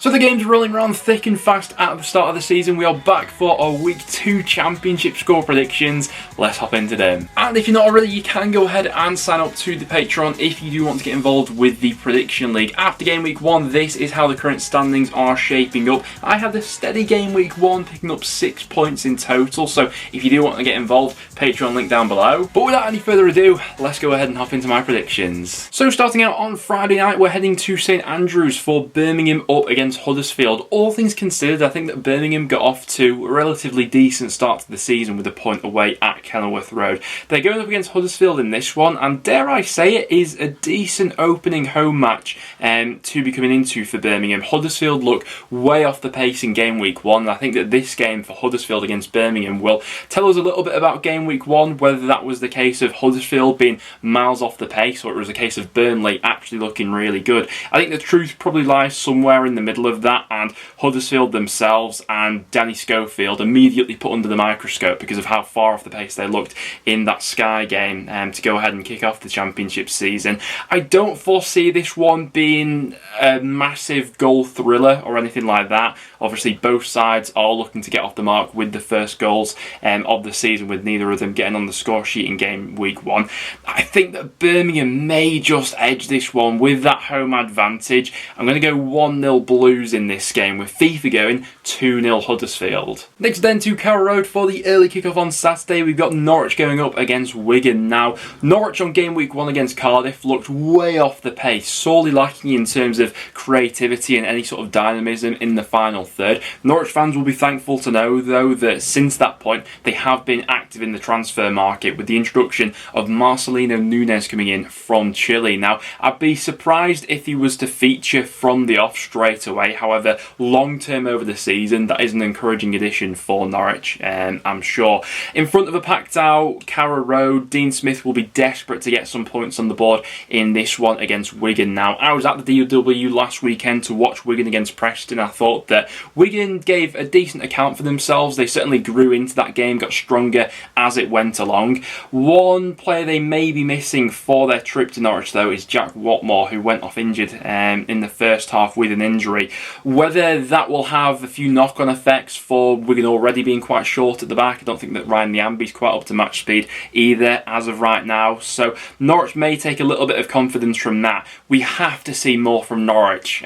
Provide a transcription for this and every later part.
So the game's rolling around thick and fast at the start of the season. We are back for our Week 2 Championship score predictions. Let's hop into them. And if you're not already, you can go ahead and sign up to the Patreon if you do want to get involved with the Prediction League. After game week 1, this is how the current standings are shaping up. I had a steady game week 1, picking up 6 points in total. So if you do want to get involved, Patreon link down below. But without any further ado, let's go ahead and hop into my predictions. So starting out on Friday night, we're heading to St Andrews for Birmingham up against Huddersfield. All things considered, I think that Birmingham got off to a relatively decent start to the season with a point away at Kenilworth Road. They're going up against Huddersfield in this one, and dare I say it, is a decent opening home match to be coming into for Birmingham. Huddersfield look way off the pace in game week 1, and I think that this game for Huddersfield against Birmingham will tell us a little bit about game week 1, whether that was the case of Huddersfield being miles off the pace or it was a case of Burnley actually looking really good. I think the truth probably lies somewhere in the middle of that, and Huddersfield themselves and Danny Schofield immediately put under the microscope because of how far off the pace they looked in that Sky game to go ahead and kick off the Championship season. I don't foresee this one being a massive goal thriller or anything like that. Obviously both sides are looking to get off the mark with the first goals of the season, with neither of them getting on the score sheet in game week 1. I think that Birmingham may just edge this one with that home advantage. I'm going to go 1-0 Blues in this game, with FIFA going 2-0 Huddersfield. Next then to Carrow Road for the early kickoff on Saturday. We've got Norwich going up against Wigan. Now, Norwich on game week 1 against Cardiff looked way off the pace, sorely lacking in terms of creativity and any sort of dynamism in the final third. Norwich fans will be thankful to know, though, that since that point they have been active in the transfer market with the introduction of Marcelino Núñez coming in from Chile. Now, I'd be surprised if he was to feature from the off straight away. However, long term over the season, that is an encouraging addition for Norwich, I'm sure. In front of a packed out Carrow Road, Dean Smith will be desperate to get some points on the board in this one against Wigan. Now, I was at the DW last weekend to watch Wigan against Preston. I thought that Wigan gave a decent account for themselves. They certainly grew into that game, got stronger as it went along. One player they may be missing for their trip to Norwich, though, is Jack Watmore, who went off injured in the first half with an injury. Whether that will have a few knock-on effects for Wigan already being quite short at the back, I don't think that Ryan Nyambe's quite up to match speed either as of right now. So Norwich may take a little bit of confidence from that. We have to see more from Norwich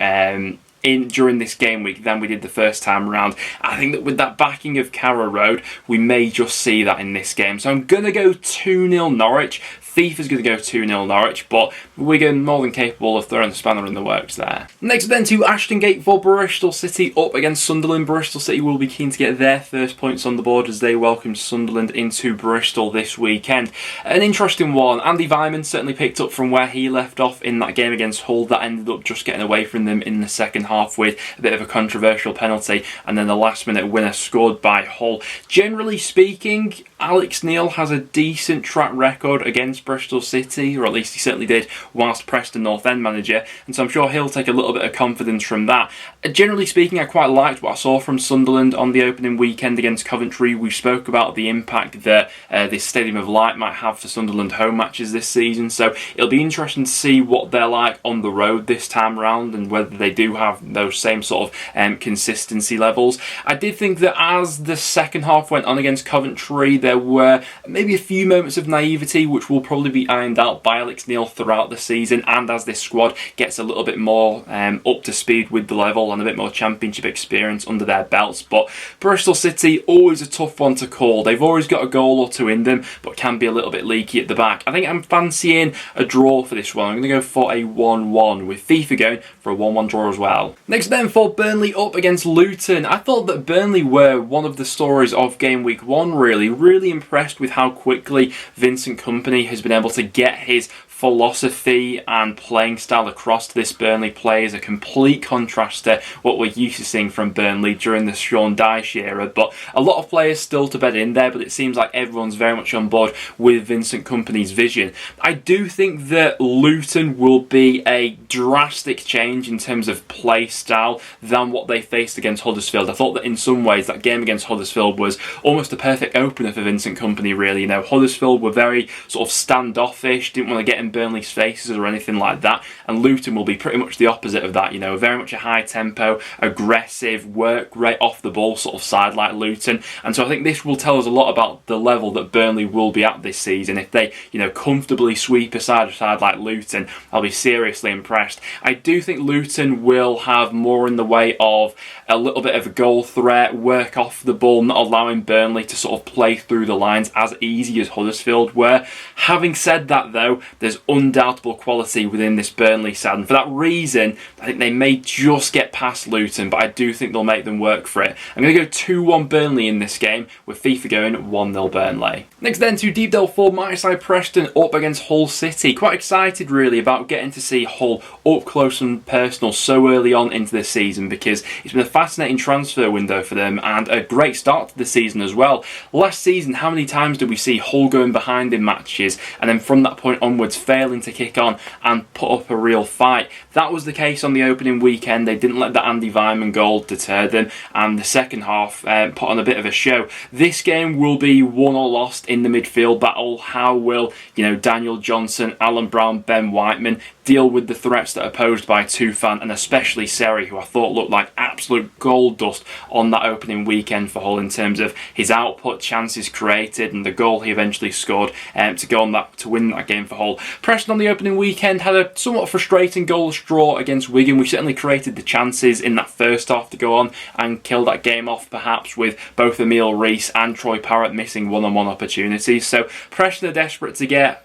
during this game week than we did the first time around. I think that with that backing of Carrow Road, we may just see that in this game. So I'm going to go 2-0 Norwich. FIFA's going to go 2-0 Norwich, but Wigan more than capable of throwing the spanner in the works there. Next then to Ashton Gate for Bristol City up against Sunderland. Bristol City will be keen to get their first points on the board as they welcome Sunderland into Bristol this weekend. An interesting one. Andy Vyman certainly picked up from where he left off in that game against Hull. That ended up just getting away from them in the second half with a bit of a controversial penalty, and then the last minute winner scored by Hull. Generally speaking, Alex Neil has a decent track record against Bristol City, or at least he certainly did whilst Preston North End manager, and so I'm sure he'll take a little bit of confidence from that. Generally speaking, I quite liked what I saw from Sunderland on the opening weekend against Coventry. We spoke about the impact that this Stadium of Light might have for Sunderland home matches this season, so it'll be interesting to see what they're like on the road this time around and whether they do have those same sort of consistency levels. I did think that as the second half went on against Coventry, there were maybe a few moments of naivety which will probably be ironed out by Alex Neil throughout the season, and as this squad gets a little bit more up to speed with the level and a bit more Championship experience under their belts. But Bristol City, always a tough one to call. They've always got a goal or two in them, but can be a little bit leaky at the back. I think I'm fancying a draw for this one. I'm going to go for a 1-1, with FIFA going for a 1-1 draw as well. Next then for Burnley up against Luton. I thought that Burnley were one of the stories of game week 1, really impressed with how quickly Vincent Kompany has been able to get his philosophy and playing style across to this Burnley players. A complete contrast to what we're used to seeing from Burnley during the Sean Dyche era, but a lot of players still to bed in there, but it seems like everyone's very much on board with Vincent Kompany's vision. I do think that Luton will be a drastic change in terms of play style than what they faced against Huddersfield. I thought that in some ways that game against Huddersfield was almost a perfect opener for Vincent Kompany, really. You know, Huddersfield were very sort of standoffish, didn't want to get in Burnley's faces or anything like that, and Luton will be pretty much the opposite of that, you know, very much a high tempo, aggressive, work rate off the ball sort of side like Luton. And so I think this will tell us a lot about the level that Burnley will be at this season. If they, you know, comfortably sweep a side like Luton, I'll be seriously impressed. I do think Luton will have more in the way of a little bit of a goal threat, work off the ball, not allowing Burnley to sort of play through the lines as easy as Huddersfield were. Having said that though, there's undoubtable quality within this Burnley side, and for that reason I think they may just get past Luton, but I do think they'll make them work for it. I'm going to go 2-1 Burnley in this game, with FIFA going 1-0 Burnley. Next then to Deep Delve 4, my side Preston up against Hull City. Quite excited really about getting to see Hull up close and personal so early on into the season, because it's been a fascinating transfer window for them and a great start to the season as well. Last season, how many times did we see Hull going behind in matches and then from that point onwards failing to kick on and put up a real fight? That was the case on the opening weekend. They didn't let that Andy Weimann goal deter them, and the second half put on a bit of a show. This game will be won or lost in the midfield battle. How will, you know, Daniel Johnson, Alan Brown, Ben Whiteman deal with the threats that are posed by Tufan and especially Seri, who I thought looked like absolute gold dust on that opening weekend for Hull in terms of his output, chances created, and the goal he eventually scored to go on that to win that game for Hull. Preston on the opening weekend had a somewhat frustrating goalless draw against Wigan. We certainly created the chances in that first half to go on and kill that game off, perhaps with both Emile Rees and Troy Parrott missing one-on-one opportunities. So Preston are desperate to get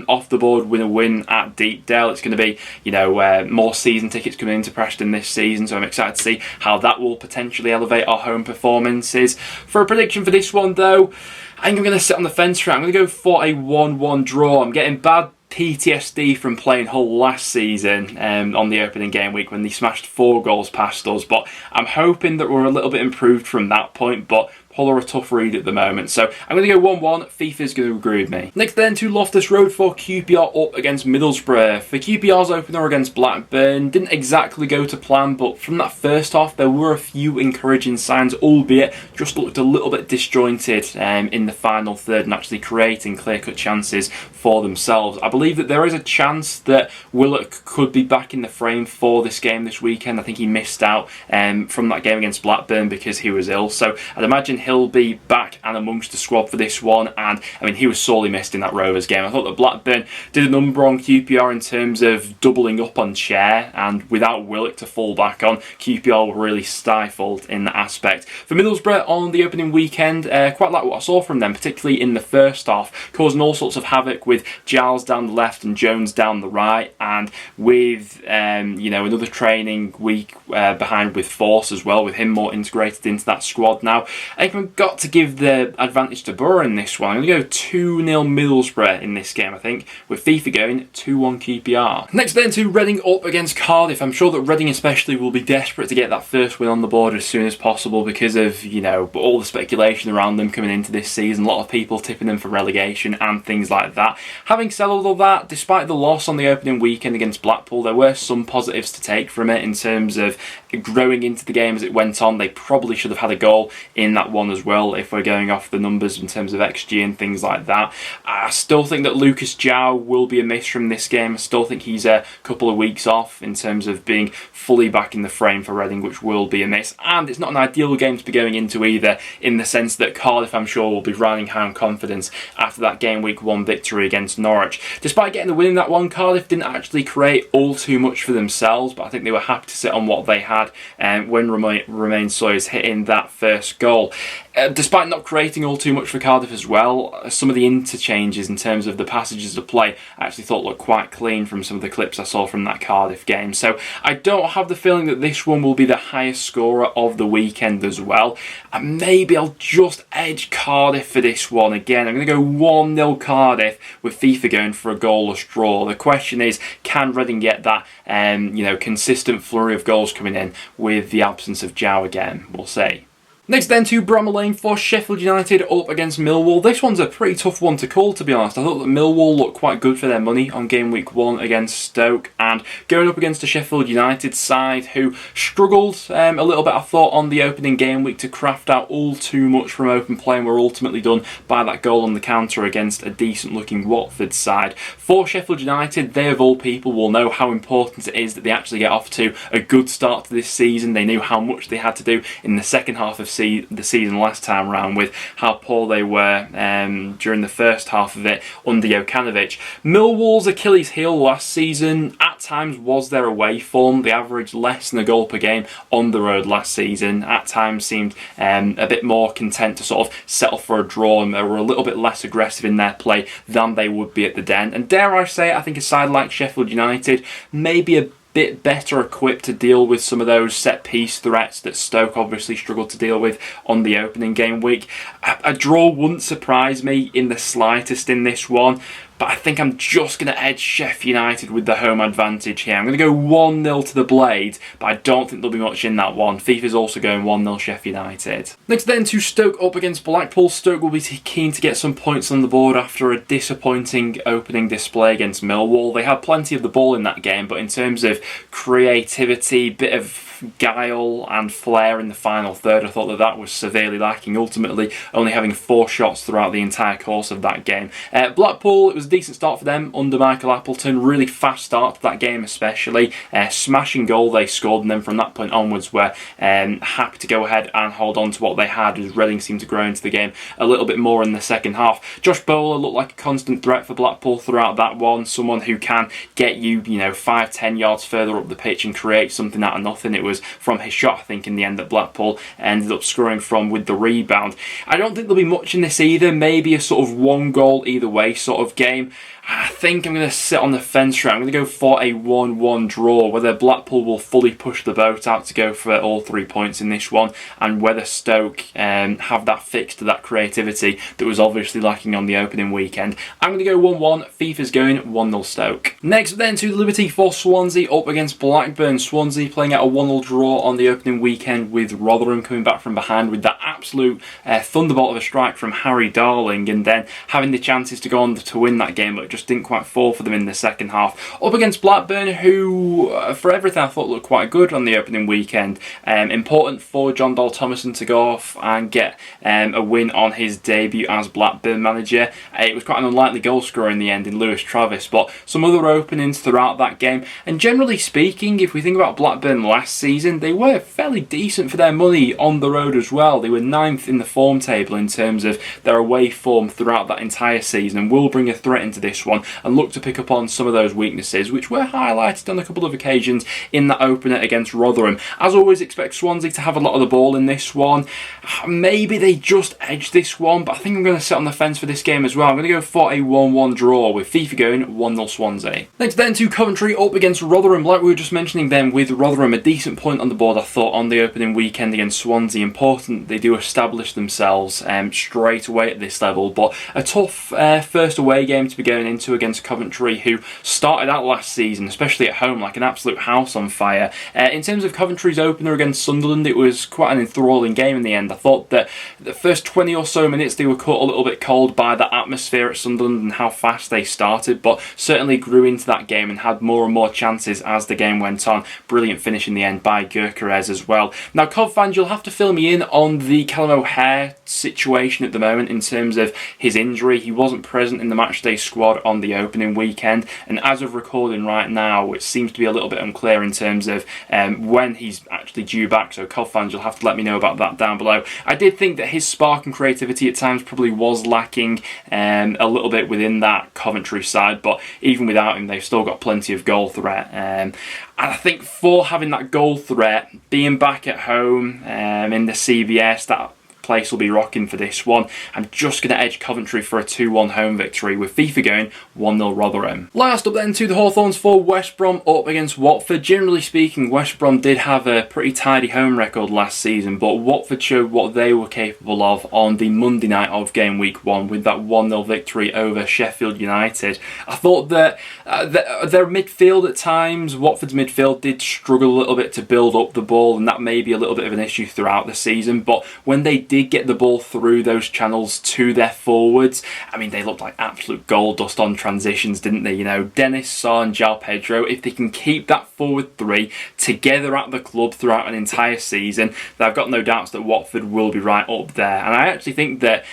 off the board with a win at Deepdale. It's going to be, you know, more season tickets coming into Preston this season, so I'm excited to see how that will potentially elevate our home performances. For a prediction for this one though, I think I'm going to sit on the fence for it. I'm going to go for a 1-1 draw. I'm getting bad PTSD from playing Hull last season on the opening game week when they smashed 4 goals past us, but I'm hoping that we're a little bit improved from that point, but Hull are a tough read at the moment. So I'm going to go 1-1. FIFA's going to agree with me. Next then to Loftus Road for QPR up against Middlesbrough. For QPR's opener against Blackburn, didn't exactly go to plan, but from that first half there were a few encouraging signs, albeit just looked a little bit disjointed in the final third and actually creating clear-cut chances for themselves. I believe that there is a chance that Willock could be back in the frame for this game this weekend. I think he missed out from that game against Blackburn because he was ill, so I'd imagine he'll be back and amongst the squad for this one. And I mean, he was sorely missed in that Rovers game. I thought that Blackburn did a number on QPR in terms of doubling up on share, and without Willock to fall back on, QPR were really stifled in that aspect. For Middlesbrough on the opening weekend, quite like what I saw from them, particularly in the first half, causing all sorts of havoc with Giles down the left and Jones down the right, and with you know, another training week behind with Force as well, with him more integrated into that squad now. I think we've got to give the advantage to Borough in this one. I'm going to go 2-0 Middlesbrough in this game, I think, with FIFA going 2-1 QPR. Next then to Reading up against Cardiff. I'm sure that Reading especially will be desperate to get that first win on the board as soon as possible because of, you know, all the speculation around them coming into this season. A lot of people tipping them for relegation and things like that. Having said all of that, despite the loss on the opening weekend against Blackpool, there were some positives to take from it in terms of growing into the game as it went on. They probably should have had a goal in that one as well if we're going off the numbers in terms of XG and things like that. I still think that Lucas João will be a miss from this game. I still think he's a couple of weeks off in terms of being fully back in the frame for Reading, which will be a miss. And it's not an ideal game to be going into either, in the sense that Cardiff, I'm sure, will be riding high on confidence after that game week 1 victory against Norwich. Despite getting the win in that one, Cardiff didn't actually create all too much for themselves, but I think they were happy to sit on what they had when Romain Sawyers hitting that first goal. Despite not creating all too much for Cardiff as well, some of the interchanges in terms of the passages of play I actually thought looked quite clean from some of the clips I saw from that Cardiff game. So I don't have the feeling that this one will be the highest scorer of the weekend as well. And maybe I'll just edge Cardiff for this one again. I'm going to go 1-0 Cardiff with FIFA going for a goalless draw. The question is, can Reading get that you know, consistent flurry of goals coming in with the absence of João again? We'll see. Next then to Bramall Lane for Sheffield United up against Millwall. This one's a pretty tough one to call, to be honest. I thought that Millwall looked quite good for their money on game week 1 against Stoke, and going up against a Sheffield United side who struggled a little bit, I thought, on the opening game week to craft out all too much from open play, and were ultimately done by that goal on the counter against a decent looking Watford side. For Sheffield United, they of all people will know how important it is that they actually get off to a good start to this season. They knew how much they had to do in the second half of the season last time around, with how poor they were during the first half of it under Jokanovic. Millwall's Achilles heel last season at times was their away form. They averaged less than a goal per game on the road last season. At times seemed a bit more content to sort of settle for a draw, and they were a little bit less aggressive in their play than they would be at the Den. And dare I say it, I think a side like Sheffield United may be a bit better equipped to deal with some of those set-piece threats that Stoke obviously struggled to deal with on the opening game week. A draw wouldn't surprise me in the slightest in this one, but I think I'm just going to edge Sheffield United with the home advantage here. I'm going to go 1-0 to the Blade, but I don't think there'll be much in that one. FIFA's also going 1-0 Sheffield United. Next then to Stoke up against Blackpool. Stoke will be keen to get some points on the board after a disappointing opening display against Millwall. They had plenty of the ball in that game, but in terms of creativity, bit of guile and flair in the final third, I thought that was severely lacking, ultimately only having 4 shots throughout the entire course of that game. Blackpool, it was a decent start for them under Michael Appleton. Really fast start to that game, especially smashing goal they scored, and then from that point onwards were happy to go ahead and hold on to what they had, as Reading seemed to grow into the game a little bit more in the second half. Josh Bowler looked like a constant threat for Blackpool throughout that one, someone who can get you 5-10 yards further up the pitch and create something out of nothing. It was from his shot, I think, in the end that Blackpool ended up scoring from with the rebound. I don't think there'll be much in this either, maybe a sort of 1 goal either way sort of game. I think I'm going to sit on the fence here. I'm going to go for a 1-1 draw, whether Blackpool will fully push the boat out to go for all 3 points in this one, and whether Stoke have that fix to that creativity that was obviously lacking on the opening weekend. I'm going to go 1-1. FIFA's going 1-0 Stoke. Next then to Liberty for Swansea up against Blackburn. Swansea playing out a 1-0 draw on the opening weekend, with Rotherham coming back from behind with that absolute thunderbolt of a strike from Harry Darling, and then having the chances to go on to win that game, but just didn't quite fall for them in the second half. Up against Blackburn, who for everything I thought looked quite good on the opening weekend. Important for John Dole Thomason to go off and get a win on his debut as Blackburn manager. It was quite an unlikely goal scorer in the end in Lewis Travis, but some other openings throughout that game. And generally speaking, if we think about Blackburn last season, they were fairly decent for their money on the road as well. They were 9th in the form table in terms of their away form throughout that entire season, and will bring a threat into this one and look to pick up on some of those weaknesses, which were highlighted on a couple of occasions in that opener against Rotherham. As always, expect Swansea to have a lot of the ball in this one. Maybe they just edge this one, but I think I'm going to sit on the fence for this game as well. I'm going to go for a 1-1 draw, with FIFA going 1-0 Swansea. Next then to Coventry up against Rotherham. Like we were just mentioning then, with Rotherham, a decent point on the board I thought on the opening weekend against Swansea. Important they do establish themselves straight away at this level, but a tough first away game to be going into against Coventry, who started out last season, especially at home, like an absolute house on fire. In terms of Coventry's opener against Sunderland, it was quite an enthralling game in the end. I thought that the first 20 or so minutes they were caught a little bit cold by the atmosphere at Sunderland and how fast they started, but certainly grew into that game and had more and more chances as the game went on. Brilliant finish in the end by Gyökeres as well. Now, Cov fans, you'll have to fill me in on the Callum O'Hare situation at the moment in terms of his injury. He wasn't present in the matchday squad on the opening weekend, and as of recording right now, it seems to be a little bit unclear in terms of when he's actually due back. So Cov fans, you'll have to let me know about that down below. I did think that his spark and creativity at times probably was lacking a little bit within that Coventry side, but even without him, they've still got plenty of goal threat. And I think for having that goal threat, being back at home in the CBS, that place will be rocking for this one. I'm just going to edge Coventry for a 2-1 home victory, with FIFA going 1-0 Rotherham. Last up then to the Hawthorns for West Brom up against Watford. Generally speaking, West Brom did have a pretty tidy home record last season, but Watford showed what they were capable of on the Monday night of game week 1 with that 1-0 victory over Sheffield United. I thought that their midfield at times, Watford's midfield did struggle a little bit to build up the ball, and that may be a little bit of an issue throughout the season, but when they did get the ball through those channels to their forwards, I mean, they looked like absolute gold dust on transitions, didn't they? You know, Dennis, Sarr and João Pedro, if they can keep that forward three together at the club throughout an entire season, then I've got no doubts that Watford will be right up there. And I actually think that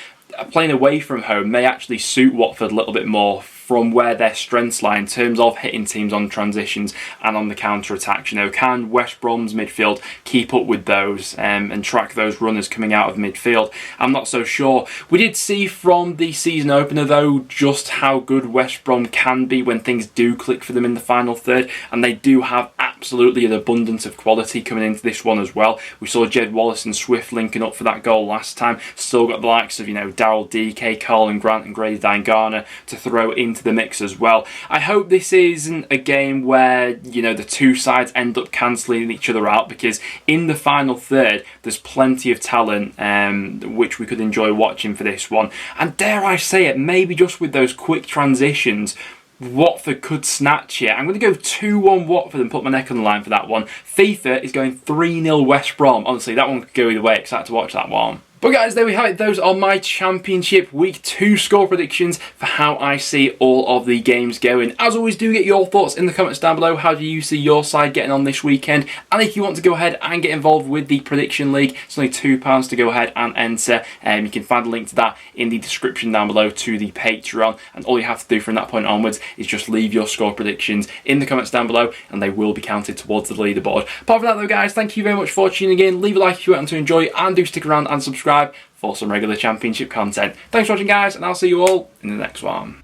playing away from home may actually suit Watford a little bit more from where their strengths lie in terms of hitting teams on transitions and on the counter-attacks. You know, can West Brom's midfield keep up with those and track those runners coming out of midfield? I'm not so sure. We did see from the season opener, though, just how good West Brom can be when things do click for them in the final third, and they do have absolutely an abundance of quality coming into this one as well. We saw Jed Wallace and Swift linking up for that goal last time. Still got the likes of, you know, Daryl DK, Colin Grant and Grady Dangana to throw into the mix as well. I hope this isn't a game where, you know, the two sides end up cancelling each other out, because in the final third there's plenty of talent which we could enjoy watching for this one. And dare I say it, maybe just with those quick transitions, Watford could snatch it. I'm going to go 2-1 Watford and put my neck on the line for that one. FIFA is going 3-0 West Brom. Honestly, that one could go either way. Excited to watch that one. But guys, there we have it. Those are my Championship Week 2 score predictions for how I see all of the games going. As always, do get your thoughts in the comments down below. How do you see your side getting on this weekend? And if you want to go ahead and get involved with the Prediction League, it's only £2 to go ahead and enter. You can find a link to that in the description down below to the Patreon. And all you have to do from that point onwards is just leave your score predictions in the comments down below, and they will be counted towards the leaderboard. Apart from that though, guys, thank you very much for tuning in. Leave a like if you want to enjoy, and do stick around and subscribe for some regular Championship content. Thanks for watching, guys, and I'll see you all in the next one.